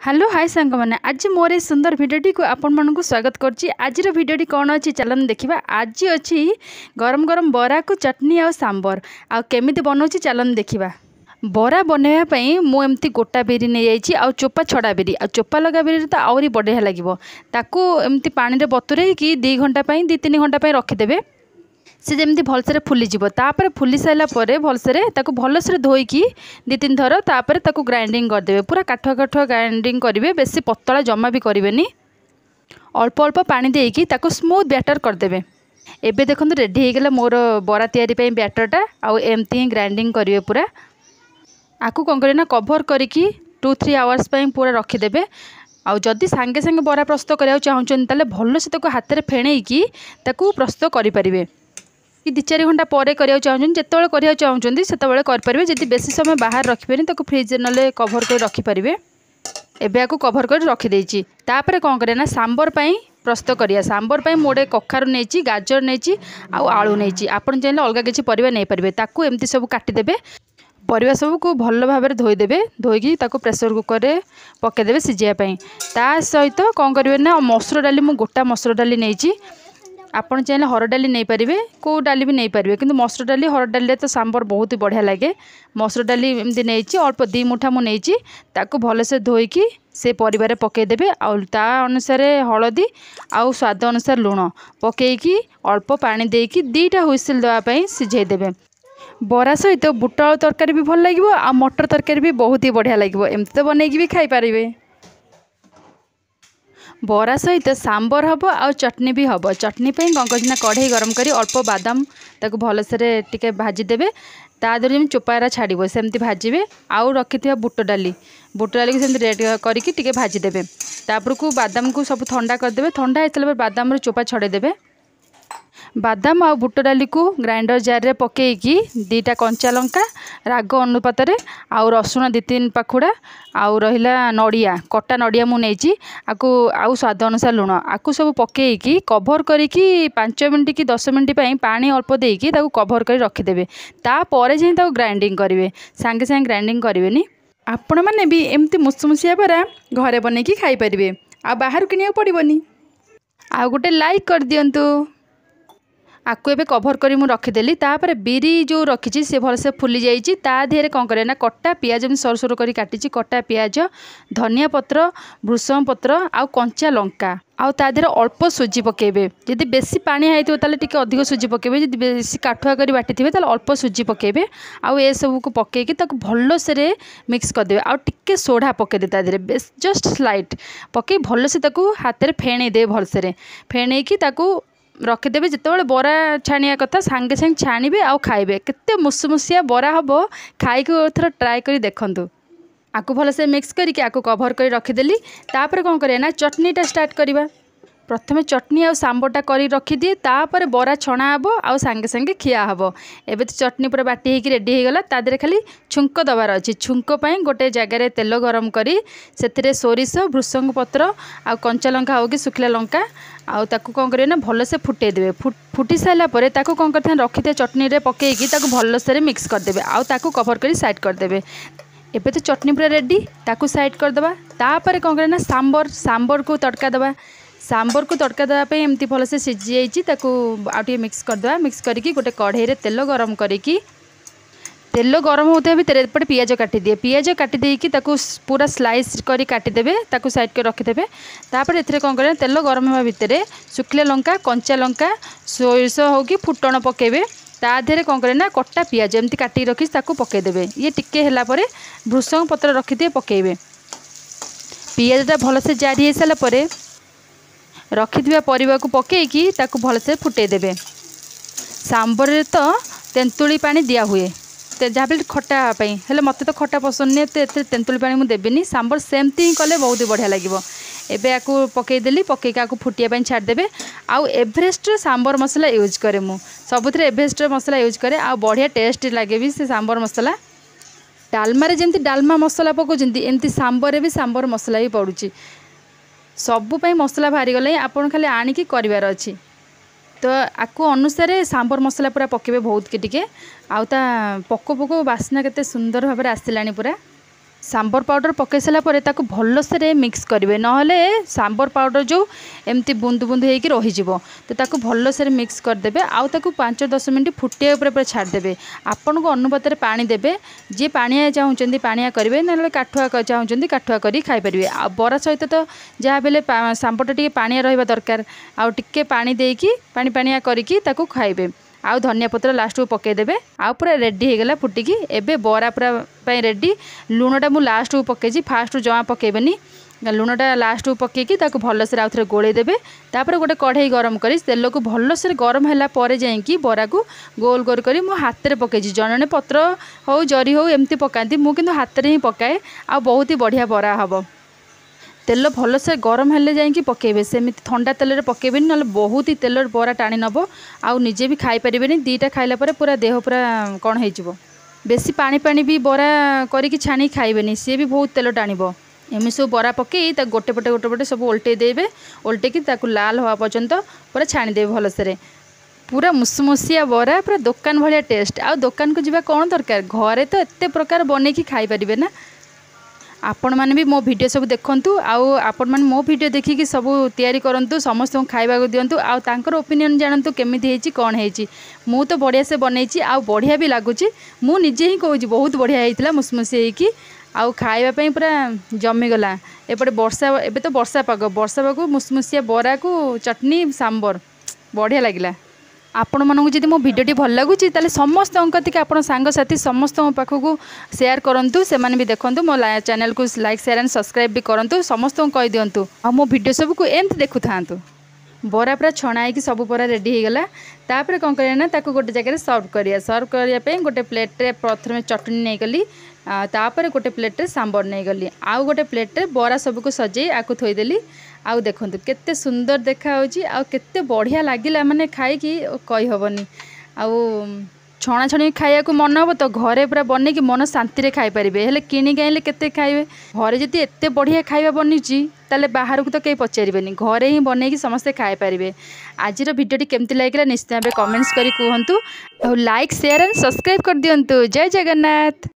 Hello hi सांग मैंने आज मोर ये सुंदर भिडटी को आपण मानक स्वागत करछि। आज भिडटी कौन अच्छी चलन देखा। आज अच्छी गरम गरम बरा को चटनी आ सांबर आ केमिति बनाऊँच चलन देखा। बरा बनवाई मुझे गोटा बिरी नहीं जाइए आ चोपा छड़ा बिरी आ चोपा लगा बिरी तो आहरी बढ़िया लगे। ताकू एमती पानी रे बतुरे कि 2 घंटा 2-3 घंटा रखिदेवे से जमी भलसे फुलीज। तापर फुली सारापर भलसे भलसे धोईकी 2-3 थर तापर ग्राइंडिंग करदे। पूरा काठुआ काठुआ ग्राइंडिंग करेंगे, बेसी पतला जमा भी करेंगे। अल्प अल्प पानी देकी स्मूथ बैटर करदे। एबे देखो रेडी हो गला मोर बरा तैयारी बैटरटा। आउ एमती ही ग्राइंडिंग करेंगे पूरा। आपको कौन करें ना कभर करके 2-3 आवर्स पूरा रखिदेवे। आउ जदि सांगे सांगे बरा प्रस्तुत करने चाहते भल से हाथ में फेणईकी प्रस्तुत करें। कि 2-4 घंटा पर करने चाहते जिते करने चाहते से करेंगे। जब बेसी समय बाहर रखिए तो फ्रिज ना कभर कर रखिपारे। एबे आपको कभर कर रखिदे। तापर कौन करें ना सांबर प्रस्तुत करिया। सांबर मोड़े कखारू नहीं, गाजर नहीं, आलू नहीं। आपन चाहिए अलग किसी परिवा नहीं पारे। ताकू एमती सब काटिदेवे। परिवा सब को भल भाव में धोईदेवे। धोईकी प्रेसर कुकर में पकईदेवे सिझाई। ता सहित कौन करेंगे ना मसूर डाली मु गोटा मसूर डाली नहीं। आपन चाहिए हरड़ डाली नहीं पारे, कौ डाली भी नहीं पारे। किंतु मसूर डाली हरड़ डाली तो सांबर बहुत ही बढ़िया लगे। मसूर डाली एमती नहीं अल्प 2 मुठा मु नहीं भलसे धोईकी से परिवार पकईदेवे। ता अनुसार हलदी आउ स्वाद अनुसार लुण पकईकी अल्प पानी देकी 2टा हुइसिल देवाई सिझेदेवे। बरा सहित बुट आलू तरकारी भी भल लगे आ मटर तरकारी भी बहुत ही बढ़िया लगे। एमती तो बनईकी भी खाई पारे। बरा सहित सांबर हम आ चटनी भी हम। चटनी कौन करना कढ़ई गरम करी अल्प बादाम ताको भलसे टिके भाजीदेवे। ता देहरे जमी चोपारा छाड़ सेमती भाजबे। आउ रखि बुट डाली को सेमती रेड करके टिके भाजीदेवे। तापर को बादाम को सब ठंडा करदे। ठंडा हो सारा बादाम चोपा छड़ेदेवे। बादाम आ बुट डाली को ग्राइंडर जार रे पकईकी 2टा कंचा लंका राग अनुपात आउ रसुण 2-3 पाखुड़ा आउ रहिला नड़िया कटा नड़िया मु नहीं आकु आउ स्वाद अनुसार लुण आकु सब पकईकी कभर करिकी 5 मिनट कि 10 मिनट पानी अल्प देकी कभर कर रखिदेवे। तापर जाई ग्राइंडिंग करेंगे। सांगे सांगे ग्राइंडिंग करेंगे। आपण मैंने भी एमती मुसमुसिया बरा घरे बनईकी खाई पारे। आ बाहर किनिया पड़ोनी। आ गोटे लाइक कर दियंतु। आपको एबे कभर करी मु रखिदेली। तापर बिरी जो रखी से भलसे फुली जाइए। ता देहरे कौन करे ना कटा पियाज सर सर कर काटी कटा पियाज धनिया पत्र भृषंग पत्र आउ कंचा लंका आउ ता देहरे अल्प सुजी पकेबे। जदि बेसी पानी होइतो ताले टिके अधिक सुजी पकेबे। जदि बेसी काठुआ करी बाटी ताले अल्प सुजी पकेबे। आउ ए सब को पकेकी ताको भलसे मिक्स करदेबे। आउ टिके सोडा पकेदे ता देहरे जस्ट स्लाइट पकई भलसे ताको हाथ में फेणई दे। भलसे फेणईकी ताको रखिदेवे। जिते बरा छाणिया कथा सांगे सांगे छाणीबे आउ खाइबे। केते मुसमुसिया बरा हम खाई थोड़ा ट्राए करी देखंतु। आकु भलसे मिक्स करके आकु कभर कर रखिदेली। तापर कौन करिया ना चटनीटा स्टार्ट करिबा। प्रथमे चटनी आ सांबरटा करी रखिदिए। तापर बरा छणा हम आउ सांगे सांगे खिया हम। एबे तो चटनी पूरा बाटी होगी रेडी हो गला। ता देहरे खाली छुंक दबार अच्छी। छुंक गोटे जगार तेल गरम करी से सोरिष भृषंग पत्र आ कंचा लंका हो कि सुखिला लंका आउ ताकू कौन करें ना भलसे फुटे देवे। फुटी सारा पर ताकू कौन करते रखिथे चटनी रे पकईकी ताकू भलसे मिक्स करदेवे। आउ ताकू कभर कर साइड करदेवे। एबे तो चटनी पूरा रेडी ताकू साइड करदबा। तापर कौन करें ना सांबर को तड़का दबा। सांबर को तड़का देवाई एमती भलसे सिझी जाइए। ताकू आउ मिक्स करदे। मिक्स करके गोटे कढ़ई रे तेल गरम करिकी तेल गरम होता है भितर एपटे पियाज काटिदिए। पियाज काटी देकी पूरा स्लाइस करी काटिदेवे। ताकू साइड कर रखिदेवे। तापर एथिरे कौन करें तेल गरम होगा भितर सुखिला लंका कंचा लंका सोरिष हो कि फुटण पकेबे। ता देहरे कौन करें ना कटा पियाज एमती काटी रखी ताकू पकेदेवे। ये टिके ହେଲା ପରେ भृषंग पत्र रखिदिए पकेबे। पियाजटा भलसे जारी हो सारा पर रखिथिबा परिवा को पकईकी ताकू भलसे फुटेदेवे। सांबर रे तो तेंतुली पानी दिया हुए जहाँ भी खटा हेल्ले मत तो खटा पसंद नहीं तो तेंतुली पानी मुझे देविनी। सांबर सेमती ही कले बहुत ही बढ़िया लगे। एबे आकु पकईदेली पकईकी आकु फुटिया छाड़देवे। आउ एवरेस्ट सांबर मसला यूज करे मु सबुथ एवरेस्ट मसला यूज करे। आ बढ़िया टेस्ट लगे भी से सांबर मसला। डालमा रे जेमती डालमा मसला पकाउछंती एमती सांबर भी सांबर मसला ही पड़ुची। सबुपाई मसला बाहरी गले आपन खाली आनिकी करिवार अछि। तो आपको अनुसार सांबर मसला पूरा पकेबे बहुत के टिके। आउ ता पको पको बास्ना केते सुंदर भाव में आसलानी पूरा। सांबर पाउडर पकई सारापर ताको भलसे मिक्स करेंगे नहले सांबर पाउडर जो एमती बुंद बुंद होकर रही तो ताको भलसे मिक्स करदे आउ ताको 5-10 मिनट फुटिया पूरा छाड़देवे। आपण को अनुपात पानी देवे जी पानिया चाहूँगी पानिया करेंगे ना काठुआ चाहूँगी काठुआ कर खाईपर आ बरा सहित तो जहाँ बेले सांबरटा टे पानिया रहा दरकार आउ टिके पानी देकी पानी पानिया करके ताको खाइबे। आउ धनिया पत्र लास्ट को पकईदेवे आउ पूरा रेडी हो गला फुटिकी एबे बरा पूरा रेडी। लुणटा मु लास्ट को पकई फास्ट जमा पकेबनी लुणटा लास्ट को पकईकी ताको भलसे आउ थे गोलैदेवे। तापर गोटे कढ़ई गरम करी तेल को भलसे गरम है जाइकी बरा को गोल गोल करी मो हाथ में पकई जड़े पत्र हो जरी हो एमती पकाती मु किंतु हाथ में ही पकाए आ बहुत ही बढ़िया बरा हम। तेल भलसे गरम हेले जाइए पकेबे सेमती ठंडा तेल पकेबेनी ना बहुत ही तेल बरा टाणी नब आउ निजे भी खाई पारे दीटा खाइला पूरा देह पूरा कौन हो बेसी पानी पानी भी बरा करी छाणी खाइबेनी सी भी बहुत तेल टाणी एमि सब बरा पकई गोटे पटे सब ओल्टे देवे ओल्टेकी लाल हवा पर्यंत पूरा छाणीदेवे भलसे पूरा मुसमुसिया बरा पूरा दुकान भाया टेस्ट। आ दुकान को जीवा कौन दरकार घरे तो एत प्रकार बनईकी खाई पारे ना। आपण मैंने भी मो वीडियो सब देखंतु आउ आपण मैंने मो वीडियो देखिकी सब तैयारी करंतु समस्त खाइबा को दियंतु आउ तांकर ओपिनियन जानतु केमिति हेची कोन हेची। मु तो बढ़िया से बनईची आउ बढ़िया भी लागुची मु निजे ही कहूची बहुत बढ़िया हेइतिला मुसमुसी हेकी आउ खाइबा पई पूरा जमी गला। एपटे वर्षा एबे तो वर्षा पाग मुसमुसिया बरा को चटनी सांबर बढ़िया लागिला। आपण मानू जब मो भिडियोटी भल लगुच समस्त कतिक आप सांगसाथी समस्त पाखक शेयर करूँ से भी देखूँ मो चैनल को लाइक शेयर एंड सब्सक्राइब भी करूँ समस्त कही दिंतु आ मो भिडियो सबको एमती देखु था। बरा पूरा छणाई सब पूरा रेडी हो गला तापर कौन करना ताको गोटे जगह सर्व करने गोटे प्लेट्रे प्रथम चटनी नहीं गली तापर गोटे प्लेट्रे सांबर नहीं गली आउ गोटे प्लेट्रे बरा सबको सजे आपको थोईदेली। आउ देखो केते सुंदर देखा केते बढ़िया लगिला माने खाई कही हेनी आउ छणा छणी खाया को मन हम तो घरे पूरा बन कि मन शांति खाई पारे हेले किणी आइले केते खाइबे घरे जदि एते बढ़िया खाଇବା बनीची ताले बाहर को तो कहीं पचारे घरे ही बनई समस्ते खाई पारे। आज भिडियोटी केमती लगिला निश्चित भाव कमेंट्स करी कहतु लाइक शेयर एंड सब्सक्राइब कर दियंतु। जय जगन्नाथ।